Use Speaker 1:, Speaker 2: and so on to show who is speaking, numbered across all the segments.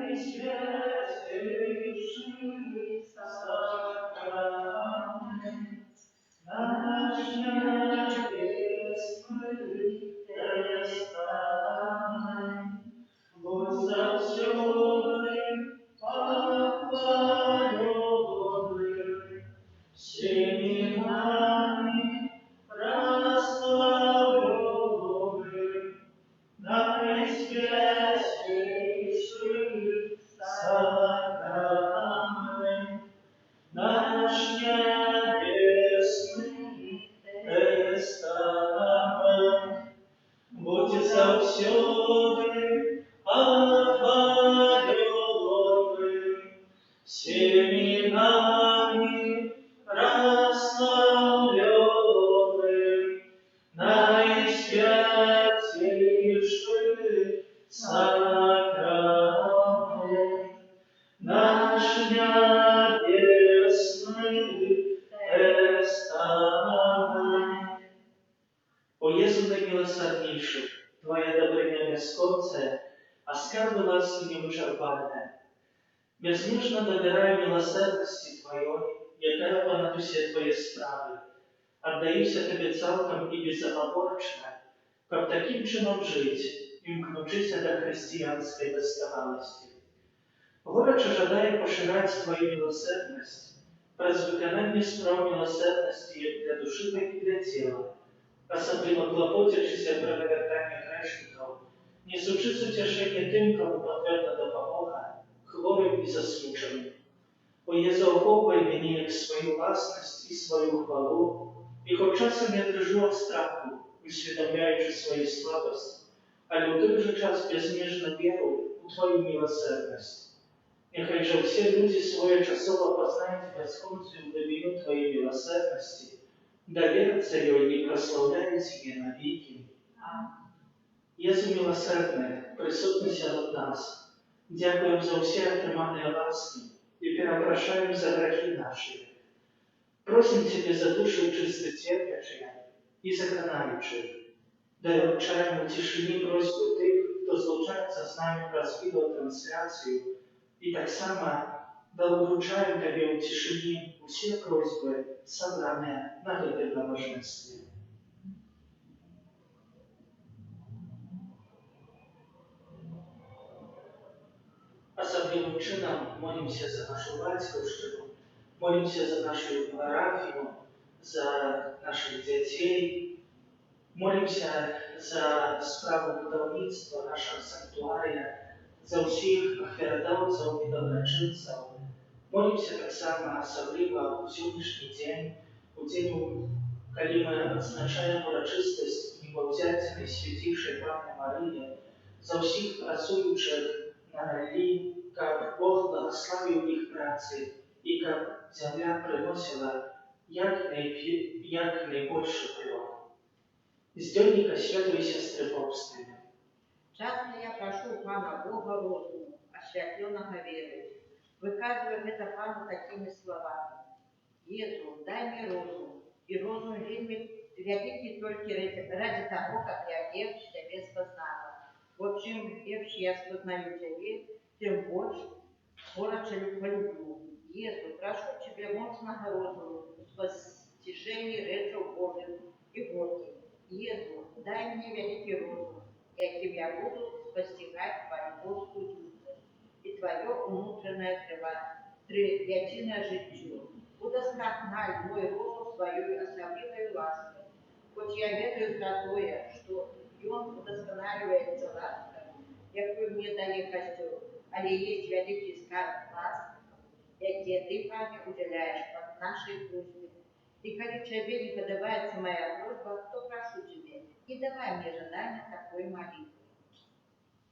Speaker 1: Najświętszy sakrament, nasz niebiesny testament, bądź zawsiądy pochwalony, всеми нами прославленный, наисвятейший сакрамент, наш небесный тестамент, будь завсёды похваленный, всеми нами прославленный, наисвятейший сакрамент, наш небесный testament. O Jezu najmilosrdniejszy, Twoje dobrynia bezkońce, a skarby łaski niewyczerpane. Безмежно добираю милосердности Твоей, якая понад усе Твои справы. Отдаюсь Тебе цалком и безоговорочно, как таким чином жить, имкнучися до христианской досконалости. Горячо жадаю поширать Твою милосердность, през виконання справ милосердности як для души, так і для тіла, особливо клопотячися про навертання грешників, несучи утешення тим, кому потрібна допомога, хворим і засмученим. О Єзу, охопай мені як свою власність і свою хвалу, і хоч часом я дрижу від страху, усвідомляючи свою слабость, але у той же час безмежно вірую у Твою милосердность. Нехай же все люди своечасово познають безконцую глибину Твоей милосердности, доверятся ее и прославляют Тебе навеки. Єзу милосердний, присутний серед нас, дякуємо за всі отримані ласки и перепрошаем за грехи наши. Просим Тебе за душу чисто терпящие и законающих. Доручаем в тишине просьбу тих, кто злучается с нами про видеотрансляцию, и так само доручаем Тебе в тишине все просьбы, собранные на этом набожестве. Особливим чином молимся за нашу батьківщину, молимся за нашу парафію, за наших дітей, молимся за справу будівництва нашого санктуарія, за всіх охвяродавців і доброчинців. Молимся так само особливо у сьогоднішній день, у день, коли ми відзначаємо урочистость Небовзятельної святейшої Панни Марії, за всіх працюючих на ролі, как Бог благословил их працы, и как земля приносила як наибольший плод. Издельника святой сестры Бобственной.
Speaker 2: Часто я прошу Пана Бога розуму, освятленного верой, выказывая это Пану такими словами. Езу, дай мне розум, и розум великий только ради того, как я легче Тебе спознала. Вот чем легче я спознаю Тебе, тем больше полюблю. Езу, прошу Тебя мощного розуму, постижении речей Божьих и Божьих. Езу, дай мне великий розум, яким я буду постигать Твою Божью мудрость и Твое внутреннее триятиное житие. Удоскональ мой розум своей особливой лаской. Хоть я ведаю про то, что и он удосконаливается лаской, якую мне дає костюм, але есть великий скарб ласки, який Ты, Пане, уделяешь под нашей просьбе. И коли Тебе не подобается моя просьба, то прошу Тебя, и давай мне желание такой молитвы.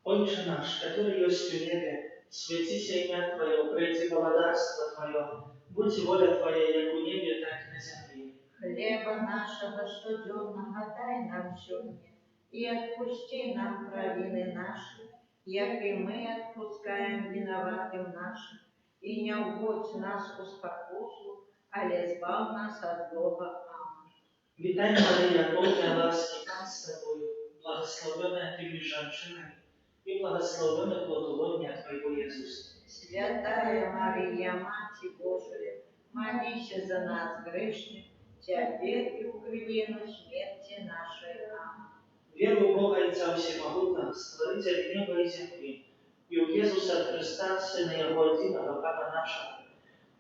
Speaker 1: Отче наш, который есть в небе, светися имя Твое, прийди благодарство Твое, будь воля Твоя, як у небе, так и на земле.
Speaker 2: Хлеба нашего штоденного дай нам сегодня, и отпусти нам провины наши, як и мы отпускаем виноватым нашим, и не уводь нас в спокусу, але избав нас от злого. Аминь.
Speaker 1: Witaj Maryja, pełna łaski, Pan z Tobою, błogosławiona Ty między żonami i błogosławiony plod łona Twojego Jezus.
Speaker 2: Святая Мария, Мать Божия, молись за нас грешных, теперь и в годину смерти нашей. Аминь.
Speaker 1: Wierzę w Boga i całego Wszechmogącego, Stworzyciela nieba i ziemi, i w Jezusa Chrystusa, Syna Jego jedynego, Pana naszego,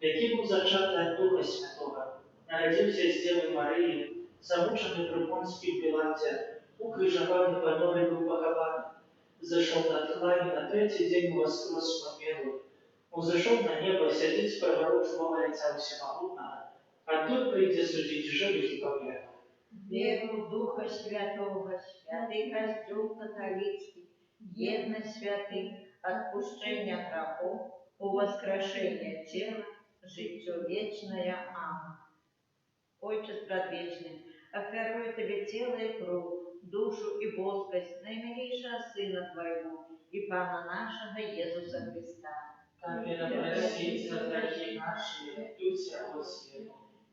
Speaker 1: jaki był zaczęty od Ducha Świętego, narodził się z Dziewy Maryi, zamuczony przy Pąckim Piłacie, ukrzyżowany, ponióry był pochowany, zeszł na tchłań, na trzeci dzień woskres pomięły, zeszł na niebo, siedzieć praworucz Boga i całego Wszechmogącego, a tu przyjdzie sądzić żywych i pomiętych.
Speaker 2: Веру в Духа Святого, святый Костел католицкий, едность святых, отпущение грехов, воскрешение тела, житие вечное. Аминь. Отче предвечный, оферую Тебе тело и кровь, душу и боскость наимилейшего Сына Твоего и Пана нашего Иисуса Христа.
Speaker 1: Камера простить за грехи наши и всего света.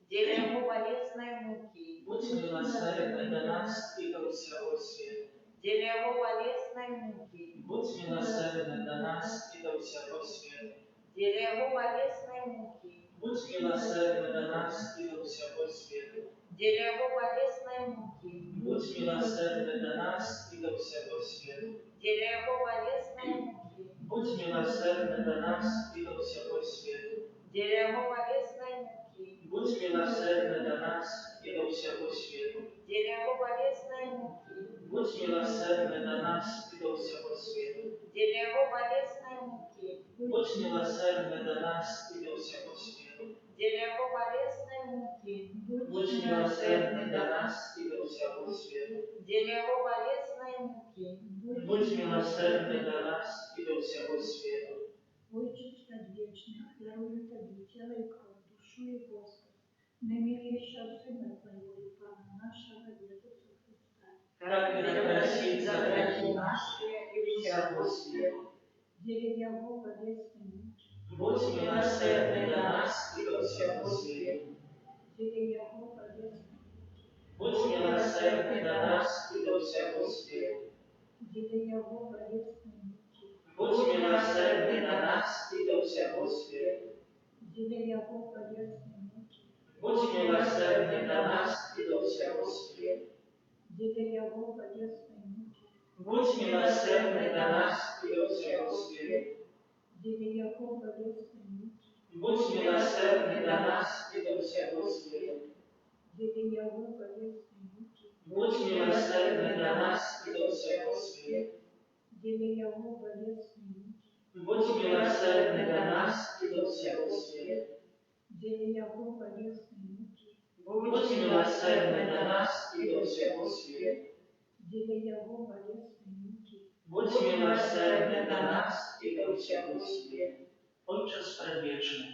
Speaker 2: Дело Его болезной муки,
Speaker 1: Будь милосерден до нас и до всего света.
Speaker 2: дело Его болезной муки,
Speaker 1: Будь милосерден до нас и до всего света.
Speaker 2: дело Его болезной муки,
Speaker 1: Будь милосерден до нас и до всего света.
Speaker 2: дело Его болезной муки,
Speaker 1: Будь милосерден до нас и до всего света.
Speaker 2: дело Его болезной муки,
Speaker 1: Будь милосерден до нас и до всего света.
Speaker 2: дело Его болезной муки,
Speaker 1: Будь милосерден до нас и до всего света.
Speaker 2: дело Его болезной муки,
Speaker 1: Будь милосерден до нас и до всего света.
Speaker 2: дело Его болезной муки,
Speaker 1: Будь милосерден до нас и до всего света.
Speaker 2: дело Его болезной муки,
Speaker 1: Будь милосерден до нас и до всего света.
Speaker 2: дело Его болезной муки,
Speaker 1: Будь милосерден до нас и до всего света.
Speaker 3: Отче предвечный, дарую Тебе тело и кровь, душу и воскрес, наимилейшего Сына Твоего и Пана нашего Иисуса Христа.
Speaker 1: Как просить за грехи
Speaker 2: наши и всего света.
Speaker 3: Деле Его болезной муки,
Speaker 1: Будь милосерден до нас и до всего света.
Speaker 3: деле Его болезной муки,
Speaker 1: Будь милосерден до нас и до всего света.
Speaker 3: деле Его болезной муки,
Speaker 1: Будь милосерден до нас и до всего света.
Speaker 3: деле Его болезной муки,
Speaker 1: Будь милосерден до нас и до всего света.
Speaker 3: деле Его болезной муки,
Speaker 1: Будь милосерден до нас и до всего света.
Speaker 3: деле Его болезной муки,
Speaker 1: Будь милосерден до нас и до всего света.
Speaker 3: деле Его болезной муки,
Speaker 1: Будь милосерден до нас и до всего света.
Speaker 3: деле Его болезной муки,
Speaker 1: Будь милосерден до нас и до всего света.
Speaker 3: деле Его болезной муки,
Speaker 1: Будь милосерден до нас и до всего света.
Speaker 3: деле Его болезной муки,
Speaker 1: Будь милосерден до нас и до всего света. Ojcze Przedwieczny,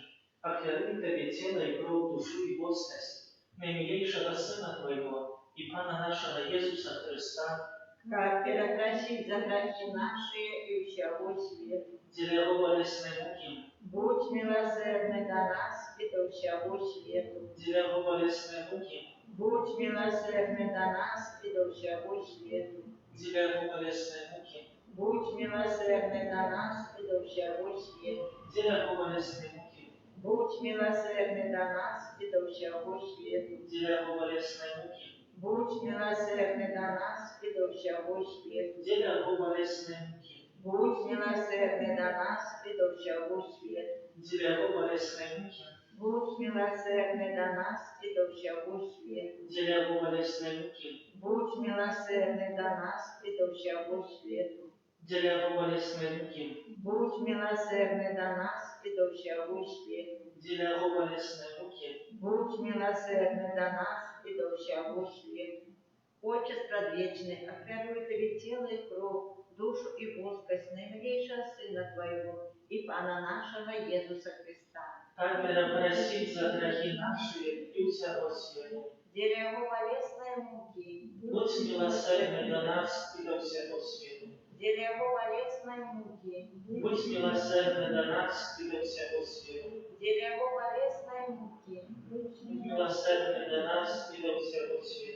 Speaker 1: ofiaruję Tobie ciele i kровь, душу и боскость наимилейшего Сына Твоего и Пана нашего Иисуса Христа,
Speaker 2: Как перекрасить за грехи наши и всего света.
Speaker 1: деля Его болезной муки,
Speaker 2: Будь милосердный до нас и до всего света.
Speaker 1: деля Его болезной муки,
Speaker 2: Будь милосердный до нас и до всего света.
Speaker 1: деля Его болезной муки,
Speaker 2: Будь милосердный до нас и до всего света.
Speaker 1: деля Его болезной муки,
Speaker 2: Будь милосердный до нас и до всего света.
Speaker 1: деля Его болезной муки,
Speaker 2: Будь милосердный до нас и до всего света.
Speaker 1: деля Его болезной муки,
Speaker 2: Будь милосердный до нас и до всего света.
Speaker 1: деля Его болезной муки,
Speaker 2: Будь милосердный до нас и до всего света.
Speaker 1: деля Его болезной муки,
Speaker 2: Будь милосердный до нас и до всего света.
Speaker 1: деля Его болезной муки,
Speaker 2: Будь милосердный до нас и до всего света.
Speaker 1: деля Его болезной муки,
Speaker 2: Будь милосердный до нас и до всего света. Отче предвечный, оферую Тебе тело и кровь, душу и воскость наимилейшего Сына Твоего и Пана нашего Иисуса Христа.
Speaker 1: как просить за грехи наши и всего света.
Speaker 2: Дело Его болезной муки,
Speaker 1: Будь милосерден до нас и до всего света.
Speaker 2: дело Его болезной муки,
Speaker 1: Будь милосерден до нас и до всего света.
Speaker 2: дело Его болезной муки,
Speaker 1: Будь милосерден до нас и до всего света.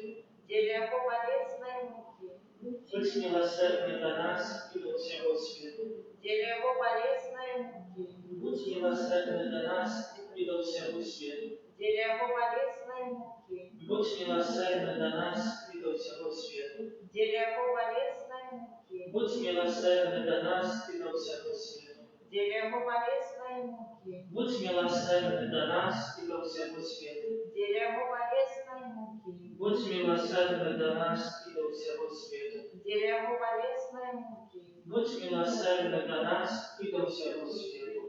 Speaker 2: Его болезной муки,
Speaker 1: Будь милосердный до нас и до всего света.
Speaker 2: деле Его болезной муки,
Speaker 1: Будь милосердный до нас и до всего света.
Speaker 2: деле Его болезной муки,
Speaker 1: Будь милосердный до нас и до всего света.
Speaker 2: деле Его болезной муки,
Speaker 1: Будь милосердный до нас и до всего света.
Speaker 2: деле Его болезной муки,
Speaker 1: Будь милосердный до нас и до всего света.
Speaker 2: деле Его болезной муки,
Speaker 1: Будь милосердный до нас и до всего света.
Speaker 2: деле Его болезной муки,
Speaker 1: Будь милосердный до нас и до всего света.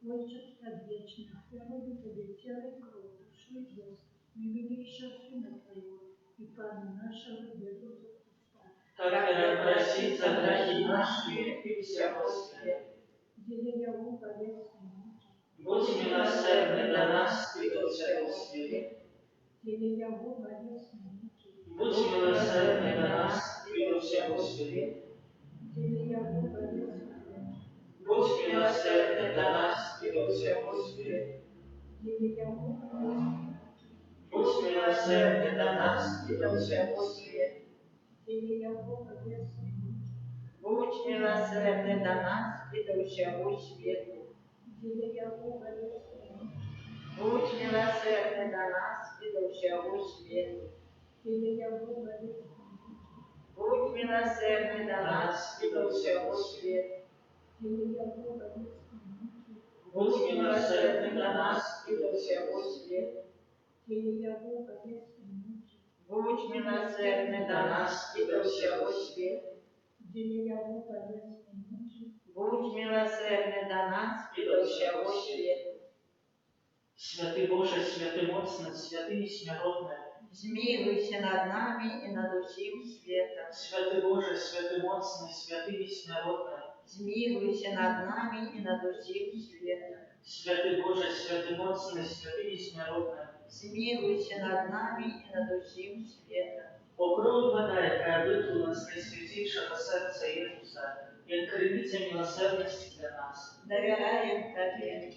Speaker 3: Отче предвечный, я роблю Тебе тело и кровь, душу и воздух, наимилейшего Сына Твоего и Пана нашего Иисуса Христа,
Speaker 1: Как просить за грехи наши и всего света.
Speaker 3: где я болезной муки,
Speaker 1: Будь милосердный до нас и до всего света.
Speaker 3: где я болезной муки,
Speaker 1: Будь милосердный до нас и до всего света.
Speaker 3: где я болезной муки,
Speaker 1: Будь милосердный до нас и до всего света.
Speaker 3: где я болезной муки,
Speaker 1: Будь милосердный до нас и до всего света.
Speaker 3: где я болезной муки,
Speaker 2: будь милосердный до нас и до всего свету.
Speaker 3: где я болезной муки,
Speaker 2: Будь милосердный до нас и до всего свету.
Speaker 3: где я болезной муки,
Speaker 2: Будь милосердный до нас и до всего свету.
Speaker 3: где я болезной муки,
Speaker 1: Будь милосердный до нас и до всего света.
Speaker 3: где я болезной муки,
Speaker 2: Будь милосердный до нас и до всего свету.
Speaker 3: где я болезной муки,
Speaker 2: Будь милосердный до нас и до всего свету.
Speaker 1: Святый Боже, святый моцный, святый несмиротный.
Speaker 2: Змилуйся над нами и над усим светом.
Speaker 1: Святый Боже, святый моцный, святый несмиротный.
Speaker 2: Змилуйся над нами и над усим светом.
Speaker 1: Святый Боже, святый моцный, святый несмиротный.
Speaker 2: Змилуйся над нами и над усим светом.
Speaker 1: Покрой вода, яка витрула з найсвятейшего серця Ісуса, як криниця милосердності для нас.
Speaker 2: Доверяем Тебе.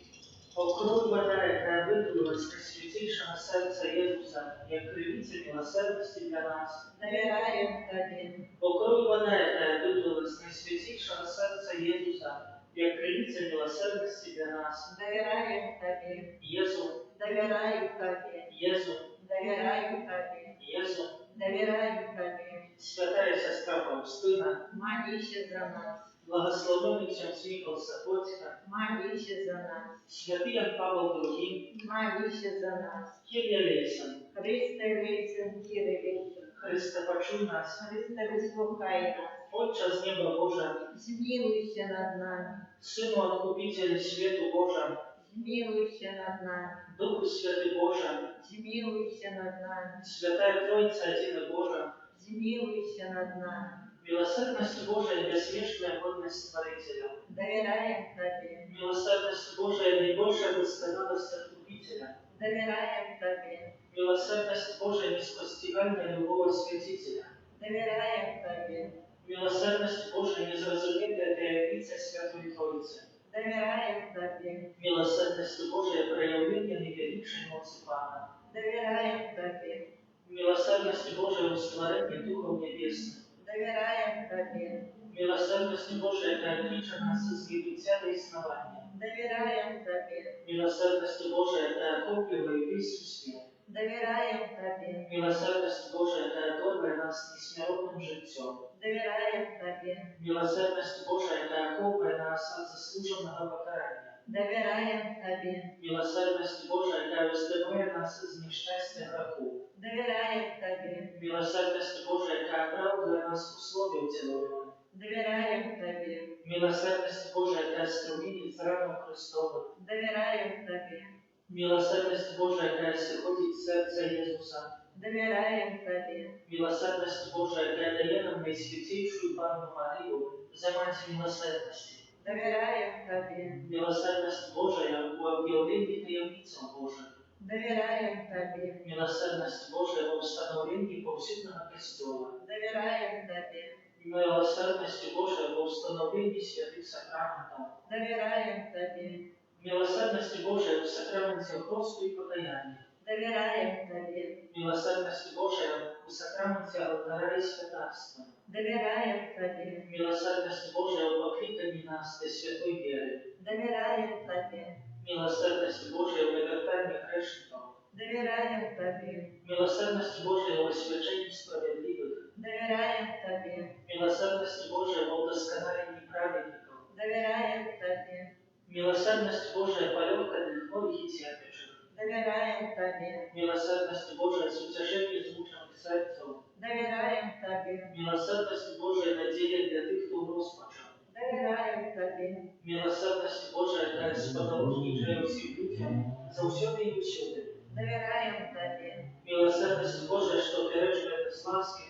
Speaker 1: Покрой вода, яка витрула з найсвятейшого серця Ісуса, як криниця милосердності для нас.
Speaker 2: Доверяем Тебе.
Speaker 1: Покрой вода, яка витрула з найсвятейшого серця Ісуса, як криниця милосердності для нас.
Speaker 2: Доверяем Тебе.
Speaker 1: Єсу,
Speaker 2: Доверяю Тебе.
Speaker 1: Єсу,
Speaker 2: Доверяю Тебе.
Speaker 1: Єсу,
Speaker 2: Доверяю Тебе.
Speaker 1: святая сестра Фаустина,
Speaker 2: Молись за нас.
Speaker 1: благословенный всем смехом Сапотика,
Speaker 2: Молись за нас.
Speaker 1: святый Ян Павел II,
Speaker 2: Молись за нас.
Speaker 1: Кирия Лейсон,
Speaker 2: Христе Лейсен, Кире Лейсен.
Speaker 1: Христе почуй нас,
Speaker 2: Христе вислухай нас.
Speaker 1: Отче з неба Божа,
Speaker 2: Змилуйся над нами.
Speaker 1: Сыну Откупителю Свету Божа,
Speaker 2: Змилуйся над нами.
Speaker 1: Духу Святый Божа,
Speaker 2: Змилуйся над нами.
Speaker 1: Святая Троица Один Божа,
Speaker 2: Змилуйся над нами.
Speaker 1: милосердность Божия и бессмертная годность Творителя,
Speaker 2: Доверяем Тебе.
Speaker 1: милосердность Божия и наибольшая досконалость Откупителя,
Speaker 2: Доверяем Тебе.
Speaker 1: милосердность Божия неспостигальная любого святителя,
Speaker 2: Доверяем Тебе.
Speaker 1: милосердность Божия незразумелая таявница Святой Троицы,
Speaker 2: Доверяем Тебе.
Speaker 1: милосердность Божия проявление наивернейшей моцы Пана,
Speaker 2: Доверяем Тебе.
Speaker 1: милосердность Божия устворение Духом Небесным,
Speaker 2: Доверяем Тебе.
Speaker 1: милосердность Божия отлича нас из египтян и основания,
Speaker 2: Доверяем Тебе.
Speaker 1: милосердность Божия охопливая весь свет,
Speaker 2: Доверяем Тебе.
Speaker 1: милосердность Божия оторвая нас несмиротным жильцом,
Speaker 2: Доверяем Тебе.
Speaker 1: милосердность Божия охопливая нас от заслуженного покарания,
Speaker 2: Доверяем Тебе.
Speaker 1: милосердность Божия выздоровляет нас из несчастья греху,
Speaker 2: Доверяем Тебе.
Speaker 1: милосердность Божия оправдывает нас в условия уделенные,
Speaker 2: Доверяем Тебе.
Speaker 1: милосердность Божия стремление к ранам Христовым,
Speaker 2: Доверяем Тебе.
Speaker 1: милосердность Божия сходит в сердце Иисуса,
Speaker 2: Доверяем Тебе.
Speaker 1: милосердность Божия дає нам найсвятейшую Панну Марию, за мать милосердности,
Speaker 2: Доверяем Тебе.
Speaker 1: милосердность Божия в объявлении таявницам Божьим,
Speaker 2: Доверяем Тебе.
Speaker 1: милосердность Божия в установлении повсюдного престола,
Speaker 2: Доверяем Тебе.
Speaker 1: милосердность Божия в установлении святых сакраментов,
Speaker 2: Доверяем Тебе.
Speaker 1: милосердность Божия в сакраменте росту и покаяния,
Speaker 2: Доверяем Тебе.
Speaker 1: милосердность Божия в сакраменте Отця Алтара і святарства.
Speaker 2: Довіряємо Тобі,
Speaker 1: Милосердность Божия укріпи нас до святої віри.
Speaker 2: довіряємо Тобі,
Speaker 1: Милосердность Божия в наверданні грешників.
Speaker 2: довіряємо Тобі,
Speaker 1: Милосердность Божия в освяченні справедливих.
Speaker 2: довіряємо Тобі,
Speaker 1: Милосердность Божия в удосконаленні праведників.
Speaker 2: довіряємо Тобі,
Speaker 1: Милосердность Божия полегка для хворих і терпячих.
Speaker 2: довіряємо Тобі,
Speaker 1: Милосердность Божия с утешением змучених серців.
Speaker 2: довіряємо Тобі,
Speaker 1: Милосердность Божия надія для тих, хто розпачав.
Speaker 2: довіряємо Тобі,
Speaker 1: Милосердность Божия, яка сподобніжає всім людям, завсюди і усюди.
Speaker 2: довіряємо Тобі,
Speaker 1: Милосердность Божия, що опереджує без ласки.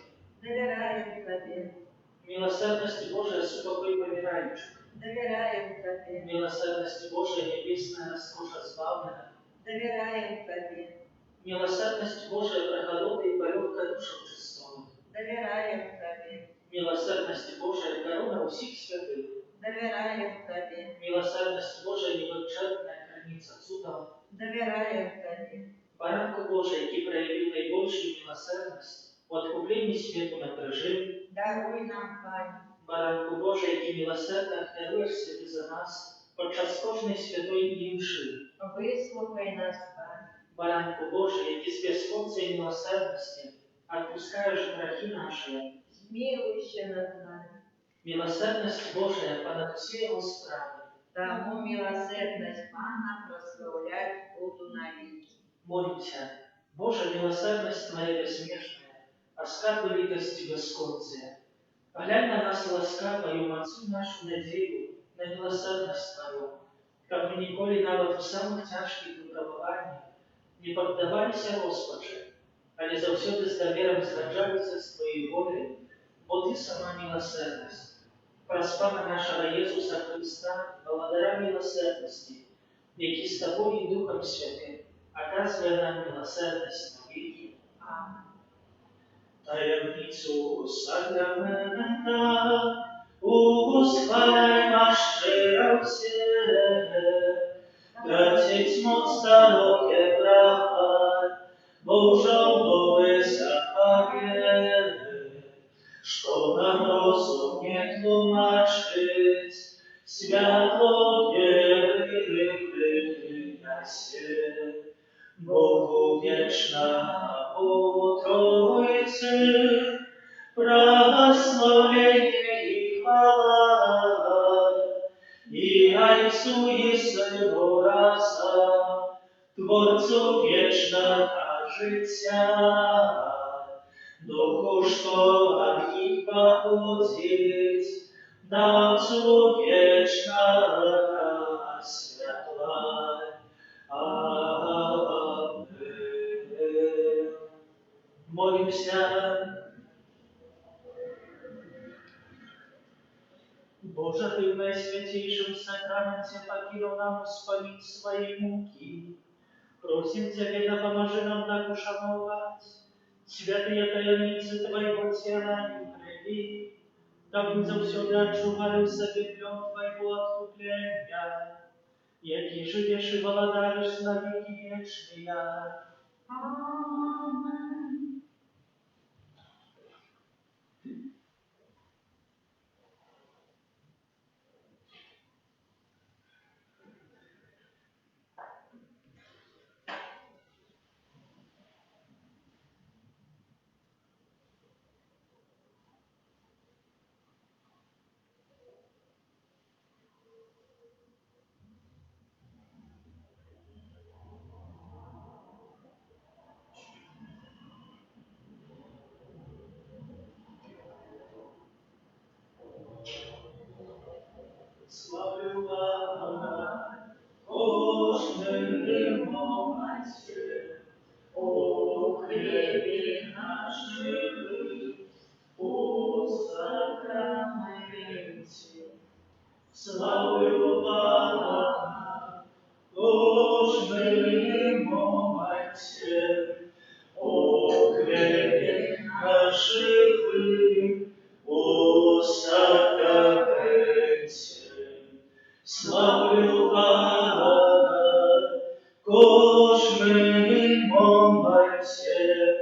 Speaker 2: довіряємо Тобі,
Speaker 1: Милосердность Божия, супокой помираючих.
Speaker 2: довіряємо Тобі,
Speaker 1: Милосердность Божия, небесная роскоша збавлена.
Speaker 2: довіряємо Тобі,
Speaker 1: Милосердность Божия, прохолода и полегка душам чистовых.
Speaker 2: довіряємо Тобі,
Speaker 1: Милосердность Божия, корона усіх святых.
Speaker 2: довіряємо Тобі,
Speaker 1: Милосердность Божия, невычерпная граница судов.
Speaker 2: довіряємо Тобі,
Speaker 1: Баранку Божий, який проявив найбільшу милосердність у відкупленні світу на крижі.
Speaker 2: даруй нам, Пане,
Speaker 1: Баранку Божий, який милосердно херуєш собі за нас подчас кожної святої імши.
Speaker 2: вислухай нас, Пане,
Speaker 1: Баранку Божий, який з безконцей милосердності отпускаєш грехи наші.
Speaker 2: змилуйся над нами,
Speaker 1: Милосердность Божия понад всі розправи.
Speaker 2: тому милосердність Пана прославлять буду навіки.
Speaker 1: Молимся, Боже, милосердность Твоя безмежная, а скарб великости бесконция. Глянь на нас ласкавою, Отцу нашу надею на милосердность Твою, как мы николи навод в самых тяжких выпробованиях не поддавались розпачи, але завсёды с довером сражались с Твоей волей, бо Ты сама милосердность. Проспана нашего Иисуса Христа, благодаря милосердности, який с Тобой и Духом Святым, оказывая нам милосердность навеки.
Speaker 2: Амінь.
Speaker 1: Таємницю сакрамента усвайма щиро все, тратить моц дороге права, Божого запахе, что нам розум не тлумачить, святло веры принясе. Богу вечному Троице, благословение и хвала, и Отцу и Сыну разом, Творцу вечного життя, Духу, что от них походит, Отцу вечного святла. Аминь. Молимся. Боже, Ты в наисвятейшем сакраменте покинул нам исполнить свои муки. Просим Тебя, да поможи нам так ушановать святые таемницы Твоего тела и крови, дабы завсёды отчували в себе плен Твоего откупления, який живеш і володариш на віки вічні.
Speaker 2: Амінь.
Speaker 1: Славлю Бога, кожним моменті, у хлібі наших, у сакраменті. Славлю Бога, кожним моменті, у хлібі наших, у сакраменті. Славлю Бога, кожним моменті,